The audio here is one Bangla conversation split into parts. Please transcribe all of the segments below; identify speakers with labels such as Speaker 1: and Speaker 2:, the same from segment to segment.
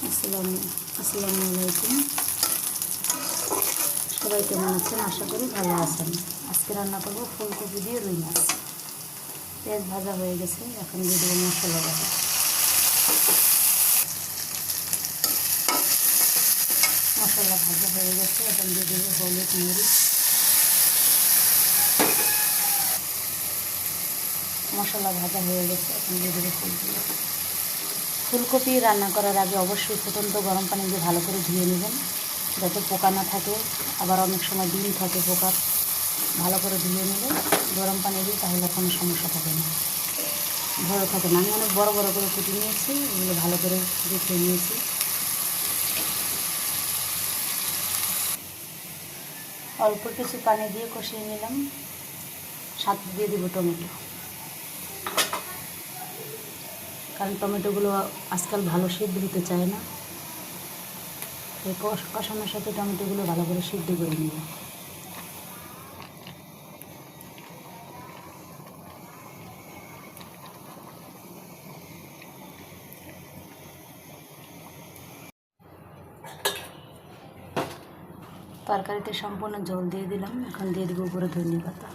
Speaker 1: আসসালামু আলাইকুম। সবাই কেমন আছেন? আশা করি ভালো আছেন। আজকে রান্না করবো ফুলকপি দিয়ে রুই মাছ। পেঁয়াজ ভাজা হয়ে গেছে, এখন দিয়ে দেবো মশলা বাটা। মশলা ভাজা হয়ে গেছে, এখন দিয়ে দেবো হলুদ, মরিচ। মশলা ভাজা হয়ে গেছে, এখন দিয়ে দেবো ফুলকপি। ফুলকপি রান্না করার আগে অবশ্যই ফুটন্ত গরম পানি দিয়ে ভালো করে ধুয়ে নেবেন, যাতে পোকা না থাকে। আবার অনেক সময় ডিম থাকে পোকার। ভালো করে ধুয়ে নিলে গরম পানি দিয়ে, তাহলে কোনো সমস্যা থাকে না, ভয় থাকে না। আমি অনেক বড় বড় করে কুটি নিয়েছি, এগুলো ভালো করে দেখে নিয়েছি। অল্প কিছু পানি দিয়ে কষিয়ে নিলাম। সাথে দিয়ে দেবো টমেটো, কারণ টমেটোগুলো আজকাল ভালো সিদ্ধ হতে চায় না। এই কষানোর সাথে টমেটোগুলো ভালো করে সিদ্ধ করে নেব। তরকারিতে সম্পূর্ণ জল দিয়ে দিলাম, এখন দিয়ে দেবো উপরে ধনিয়া পাতা।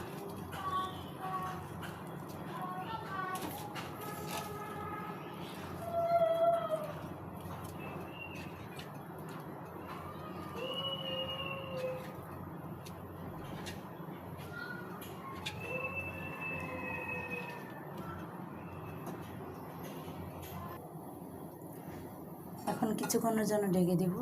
Speaker 1: এখন কিছুক্ষণের জন্য ঢেকে দেব।